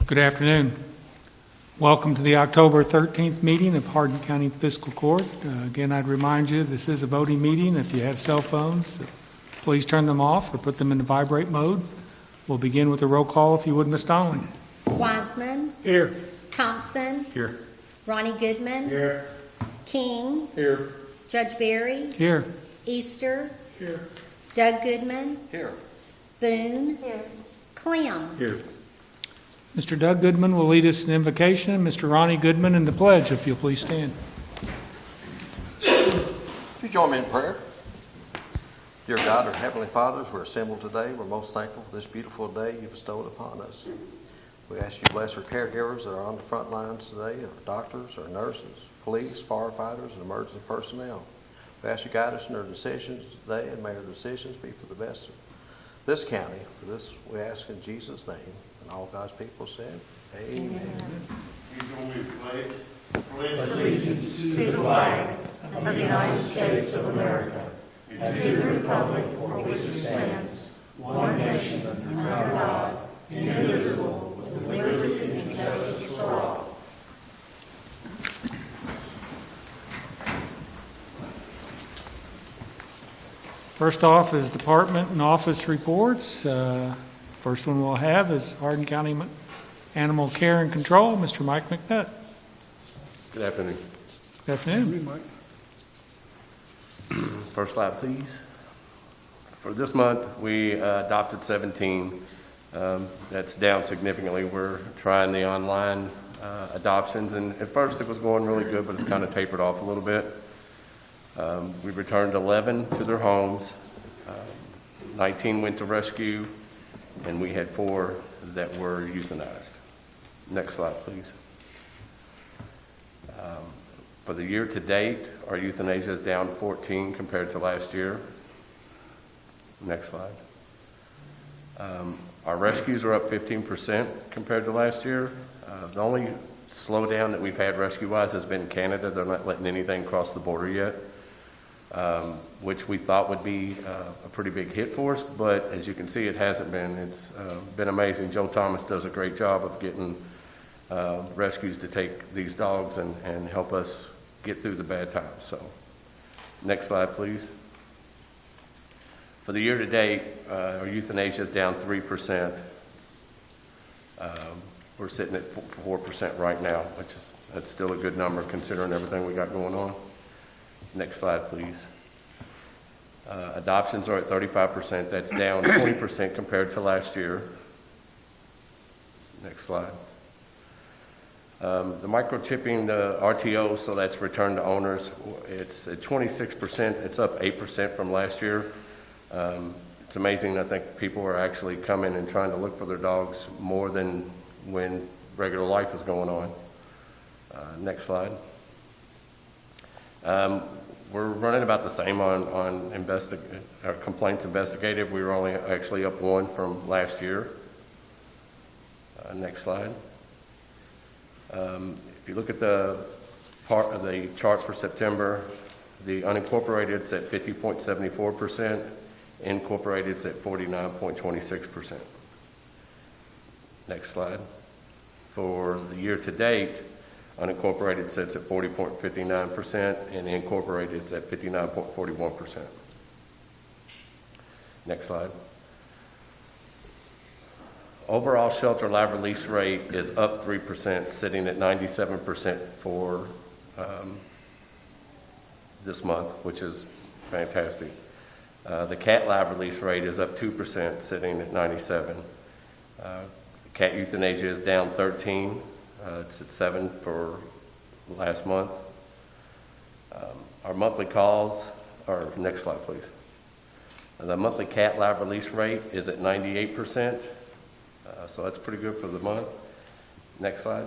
Good afternoon. Welcome to the October 13th meeting of Hardin County Fiscal Court. Again, I'd remind you this is a voting meeting. If you have cell phones, please turn them off or put them into vibrate mode. We'll begin with a roll call, if you would, Ms. Donnelly. Wiseman. Here. Thompson. Here. Ronnie Goodman. Here. King. Here. Judge Barry. Here. Easter. Here. Doug Goodman. Here. Boone. Here. Clem. Here. Mr. Doug Goodman will lead us in invocation, and Mr. Ronnie Goodman in the pledge, if you'll please stand. Would you join me in prayer? Dear God, our Heavenly Fathers, we're assembled today. We're most thankful for this beautiful day you bestowed upon us. We ask you to bless our caregivers that are on the front lines today, our doctors, our nurses, police, firefighters, and emergency personnel. We ask you to guide us in our decisions today, and may our decisions be for the best of this county. For this we ask in Jesus' name. And all God's people said, Amen. You join me in pledge. Pledge allegiance to the flag of the United States of America and to the republic for which it stands, one nation, under God, indivisible, with liberty and justice for all. First off is department and office reports. First one we'll have is Hardin County Animal Care and Control, Mr. Mike McNutt. Good afternoon. Good afternoon. First slide, please. For this month, we adopted 17. That's down significantly. We're trying the online adoptions, and at first it was going really good, but it's kind of tapered off a little bit. We returned 11 to their homes. 19 went to rescue, and we had 4 that were euthanized. Next slide, please. For the year to date, our euthanasia is down 14 compared to last year. Next slide. Our rescues are up 15% compared to last year. The only slowdown that we've had rescue-wise has been Canada. They're not letting anything cross the border yet, which we thought would be a pretty big hit for us, but as you can see, it hasn't been. It's been amazing. Joe Thomas does a great job of getting rescues to take these dogs and help us get through the bad times. So, next slide, please. For the year to date, our euthanasia is down 3%. We're sitting at 4% right now, that's still a good number considering everything we got going on. Next slide, please. Adoptions are at 35%. That's down 20% compared to last year. Next slide. The microchipping, the RTO, so that's return to owners, it's at 26%. It's up 8% from last year. It's amazing. I think people are actually coming and trying to look for their dogs more than when regular life is going on. Next slide. We're running about the same on complaints investigated. We were only actually up 1 from last year. Next slide. If you look at the part of the chart for September, the unincorporated is at 50.74%, incorporated is at 49.26%. Next slide. For the year to date, unincorporated sits at 40.59%, and incorporated is at 59.41%. Next slide. Overall shelter live release rate is up 3%, sitting at 97% for this month, which is fantastic. The cat live release rate is up 2%, sitting at 97%. Cat euthanasia is down 13%. It's at 7 for last month. Our monthly calls, or next slide, please. The monthly cat live release rate is at 98%. So that's pretty good for the month. Next slide.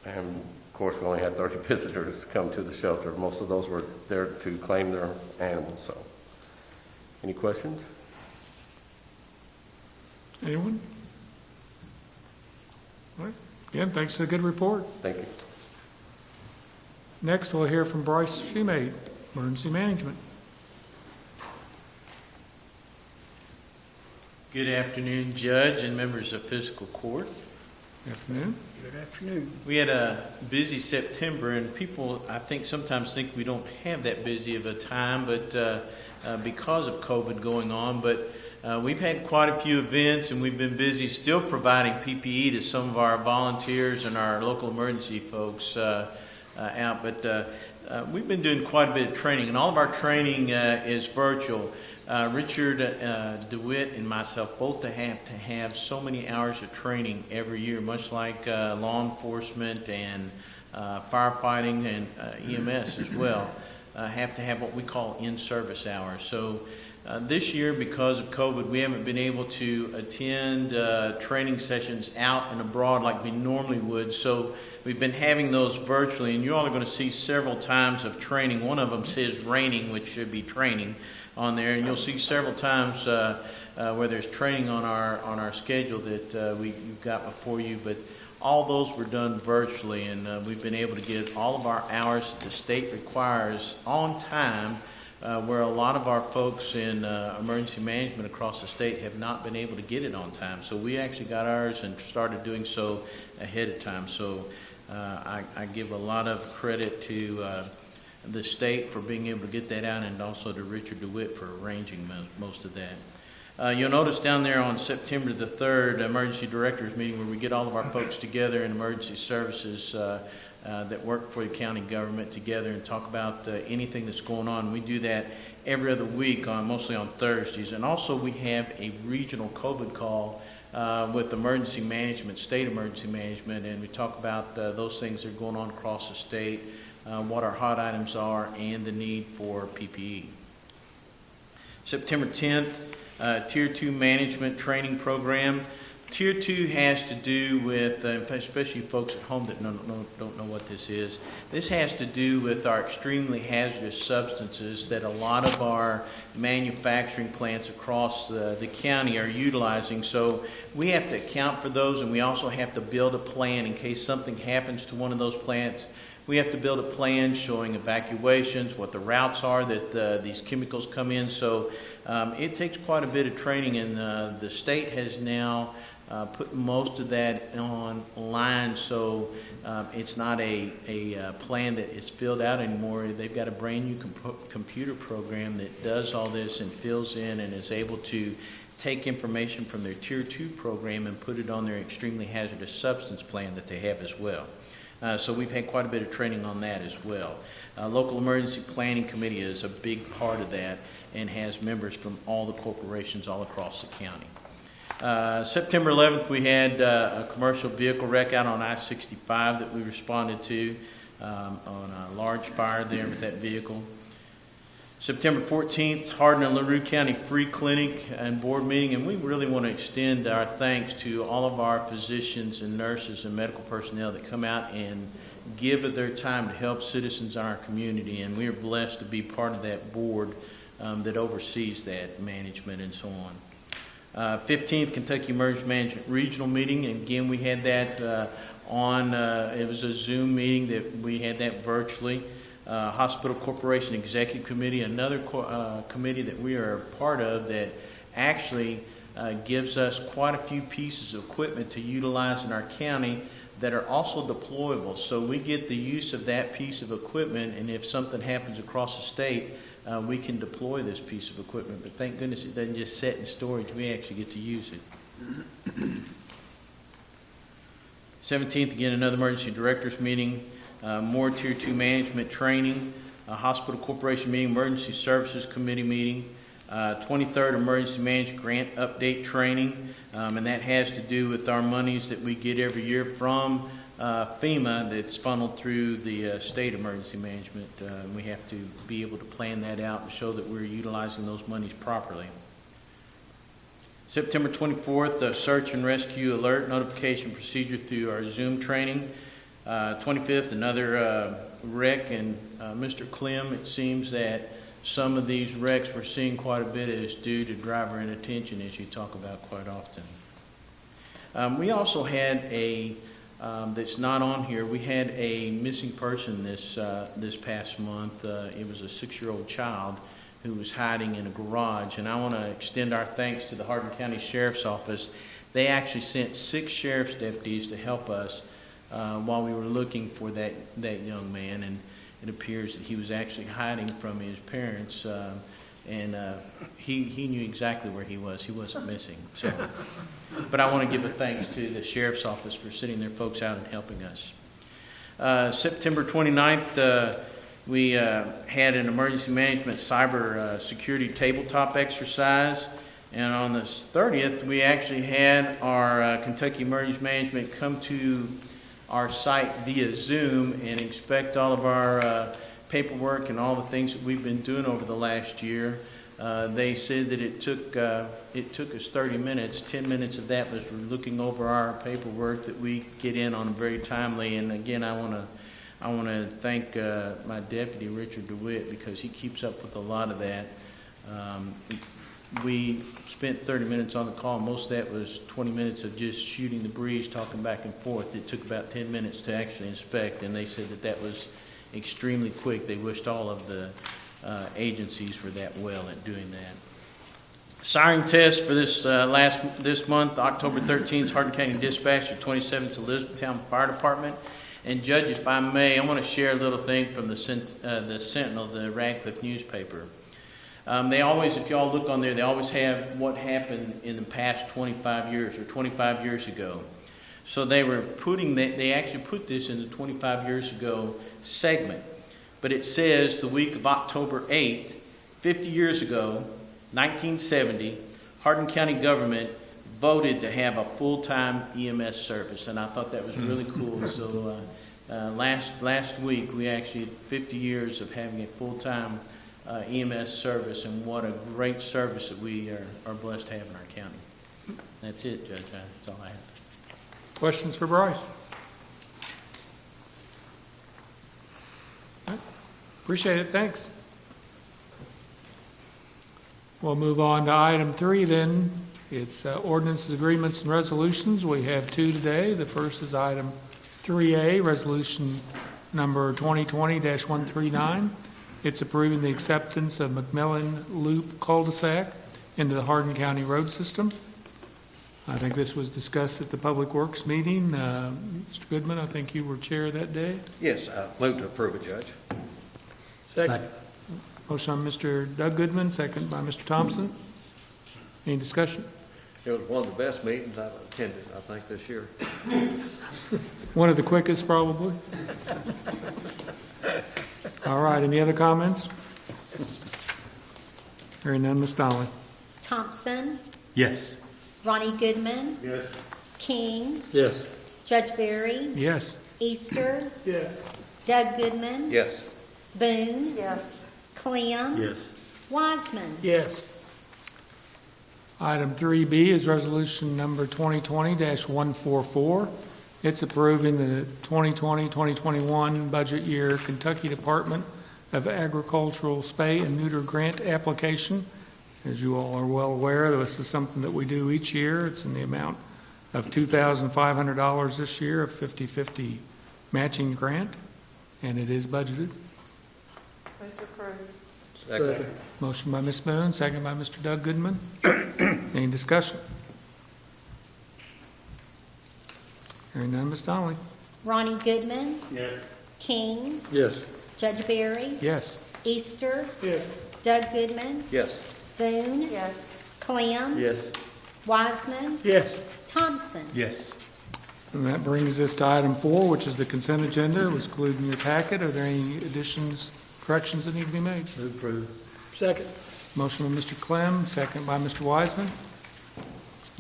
And of course, we only had 30 visitors come to the shelter. Most of those were there to claim their animals. So, any questions? Anyone? All right. Again, thanks for the good report. Thank you. Next, we'll hear from Bryce Shumate, Emergency Management. Good afternoon, Judge and members of Fiscal Court. Afternoon. Good afternoon. We had a busy September, and people, I think, sometimes think we don't have that busy of a time, but because of COVID going on. But we've had quite a few events, and we've been busy still providing PPE to some of our volunteers and our local emergency folks out. But we've been doing quite a bit of training, and all of our training is virtual. Richard DeWitt and myself both have to have so many hours of training every year, much like law enforcement and firefighting and EMS as well, have to have what we call in-service hours. So this year, because of COVID, we haven't been able to attend training sessions out and abroad like we normally would. So we've been having those virtually, and you all are going to see several times of training. One of them says raining, which should be training on there, and you'll see several times where there's training on our schedule that you've got before you. But all those were done virtually, and we've been able to get all of our hours that the state requires on time, where a lot of our folks in emergency management across the state have not been able to get it on time. So we actually got ours and started doing so ahead of time. So I give a lot of credit to the state for being able to get that out, and also to Richard DeWitt for arranging most of that. You'll notice down there on September the 3rd, Emergency Directors Meeting, where we get all of our folks together in emergency services that work for the county government together and talk about anything that's going on. We do that every other week, mostly on Thursdays. And also we have a regional COVID call with emergency management, state emergency management, and we talk about those things that are going on across the state, what our hot items are, and the need for PPE. September 10th, Tier 2 Management Training Program. Tier 2 has to do with, especially folks at home that don't know what this is, this has to do with our extremely hazardous substances that a lot of our manufacturing plants across the county are utilizing. So we have to account for those, and we also have to build a plan in case something happens to one of those plants. We have to build a plan showing evacuations, what the routes are that these chemicals come in. So it takes quite a bit of training, and the state has now put most of that online, so it's not a plan that is filled out anymore. They've got a brand new computer program that does all this and fills in and is able to take information from their Tier 2 program and put it on their extremely hazardous substance plan that they have as well. So we've had quite a bit of training on that as well. Local Emergency Planning Committee is a big part of that and has members from all the corporations all across the county. September 11th, we had a commercial vehicle wreck out on I-65 that we responded to on a large fire there with that vehicle. September 14th, Hardin and LaRue County Free Clinic and Board Meeting, and we really want to extend our thanks to all of our physicians and nurses and medical personnel that come out and give of their time to help citizens in our community, and we are blessed to be part of that board that oversees that management and so on. 15th, Kentucky Emergency Management Regional Meeting, and again we had that it was a Zoom meeting that we had that virtually. Hospital Corporation Executive Committee, another committee that we are a part of that actually gives us quite a few pieces of equipment to utilize in our county that are also deployable. So we get the use of that piece of equipment, and if something happens across the state, we can deploy this piece of equipment. But thank goodness it doesn't just sit in storage. We actually get to use it. 17th, again, another emergency directors meeting. More Tier 2 management training, Hospital Corporation meeting, Emergency Services Committee meeting, 23rd Emergency Management Grant Update Training, and that has to do with our monies that we get every year from FEMA that's funneled through the state emergency management. We have to be able to plan that out and show that we're utilizing those monies properly. September 24th, Search and Rescue Alert Notification Procedure through our Zoom training. 25th, another wreck, and Mr. Clem, it seems that some of these wrecks we're seeing quite a bit is due to driver inattention, as you talk about quite often. We also had that's not on here, we had a missing person this past month. It was a 6-year-old child who was hiding in a garage, and I want to extend our thanks to the Hardin County Sheriff's Office. They actually sent 6 sheriff's deputies to help us while we were looking for that young man, and it appears that he was actually hiding from his parents, and he knew exactly where he was. He wasn't missing. So, but I want to give a thanks to the sheriff's office for sending their folks out and helping us. September 29th, we had an emergency management cyber security tabletop exercise. And on the 30th, we actually had our Kentucky Emergency Management come to our site via Zoom and inspect all of our paperwork and all the things that we've been doing over the last year. They said that it took us 30 minutes. 10 minutes of that was looking over our paperwork that we get in on very timely. And again, I want to thank my deputy, Richard DeWitt, because he keeps up with a lot of that. We spent 30 minutes on the call. Most of that was 20 minutes of just shooting the breeze, talking back and forth. It took about 10 minutes to actually inspect, and they said that was extremely quick. They wished all of the agencies were that well at doing that. Siren test for this month, October 13th, Hardin County Dispatch, the 27th, Elizabethtown Fire Department. And Judge, if I may, I want to share a little thing from the Sentinel, the Radcliffe newspaper. They always, if y'all look on there, they always have what happened in the past 25 years or 25 years ago. So they were putting that, they actually put this in the 25 years ago segment. But it says the week of October 8th, 50 years ago, 1970, Hardin County government voted to have a full-time EMS service. And I thought that was really cool. So last week, we actually had 50 years of having a full-time EMS service, and what a great service that we are blessed to have in our county. That's it, Judge. That's all I have. Questions for Bryce? All right. Appreciate it. Thanks. We'll move on to item 3 then. It's ordinances, agreements, and resolutions. We have 2 today. The first is item 3A, resolution number 2020-139. It's approving the acceptance of McMillan Loop cul-de-sac into the Hardin County road system. I think this was discussed at the Public Works meeting. Mr. Goodman, I think you were chair that day. Yes, move to approve it, Judge. Second. Motion on Mr. Doug Goodman, second by Mr. Thompson. Any discussion? It was one of the best meetings I've attended, I think, this year. One of the quickest, probably. All right, any other comments? Hearing none, Ms. Donnelly. Thompson, Yes. Ronnie Goodman, Yes. King, Yes. Judge Barry, Yes. Easter, Yes. Doug Goodman, Yes. Boone, Clem, Yes. Wiseman. Yes. Item 3B is resolution number 2020-144. It's approving the 2020-2021 budget year Kentucky Department of Agricultural Spay and Neuter Grant application. As you all are well aware, this is something that we do each year. It's in the amount of $2,500 this year, a 50-50 matching grant, and it is budgeted. Second. Motion by Ms. Boone, second by Mr. Doug Goodman. Any discussion? Hearing none, Ms. Donnelly. Ronnie Goodman, Yes. King, Yes. Judge Barry, Yes. Easter, Yes. Doug Goodman, Yes. Boone, Clem, Yes. Wiseman, Yes. Thompson. Yes. And that brings us to item 4, which is the consent agenda. It was included in your packet. Are there any additions, corrections that need to be made? Move approve. Second. Motion by Mr. Clem, second by Mr. Wiseman.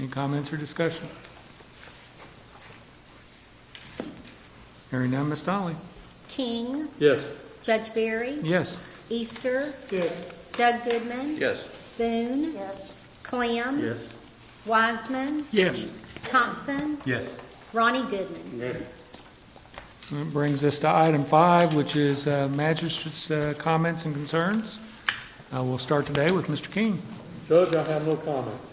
Any comments or discussion? Hearing none, Ms. Donnelly. King, Yes. Judge Barry, Yes. Easter, Yes. Doug Goodman, Yes. Boone, Clem, Yes. Wiseman, Yes. Thompson, Yes. Ronnie Goodman. Yes. That brings us to item 5, which is magistrates' comments and concerns. We'll start today with Mr. King. Judge, I have no comments.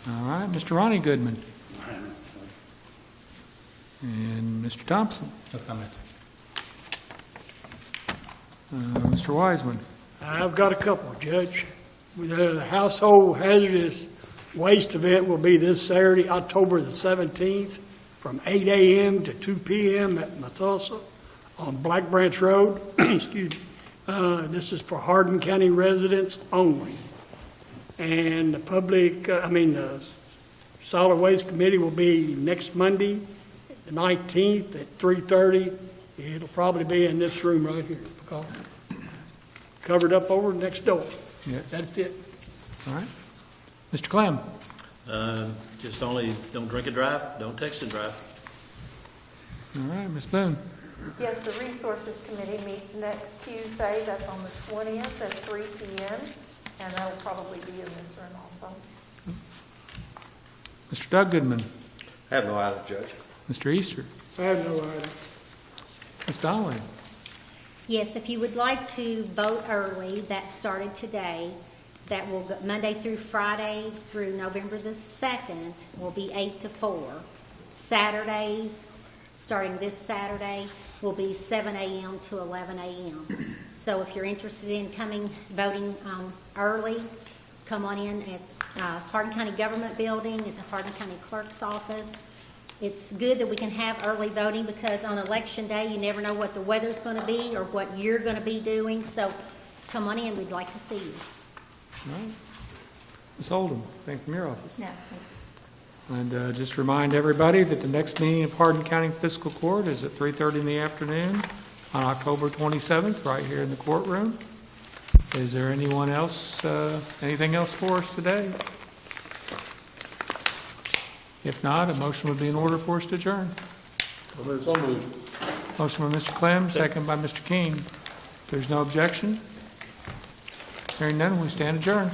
All right, Mr. Ronnie Goodman. And Mr. Thompson. No comments. Mr. Wiseman. I've got a couple, Judge. With the household hazardous waste event will be this Saturday, October the 17th, from 8 a.m. to 2 p.m. at Mathosa on Black Branch Road. Excuse me. This is for Hardin County residents only. And the the Solid Waste Committee will be next Monday, the 19th at 3:30. It'll probably be in this room right here, because covered up over next door. Yes. That's it. All right. Mr. Clem? Just only don't drink and drive, don't text and drive. All right, Ms. Boone? Yes, the Resources Committee meets next Tuesday, that's on the 20th at 3 p.m., and that'll probably be in this room also. Mr. Doug Goodman? I have no item, Judge. Mr. Easter? I have no idea. Ms. Donnelly? Yes, if you would like to vote early, that started today. That will go Monday through Fridays through November the 2nd will be 8 to 4. Saturdays, starting this Saturday, will be 7 a.m. to 11 a.m. So if you're interested in voting early, come on in at Hardin County Government Building, at the Hardin County Clerk's Office. It's good that we can have early voting because on Election Day, you never know what the weather's going to be or what you're going to be doing. So come on in, we'd like to see you. All right. Ms. Holden, anything from your office? No. And just remind everybody that the next meeting of Hardin County Fiscal Court is at 3:30 in the afternoon on October 27th, right here in the courtroom. Is there anyone else, anything else for us today? If not, a motion would be in order for us to adjourn. So moved. Motion by Mr. Clem, second by Mr. King. If there's no objection, hearing none, we stand adjourned.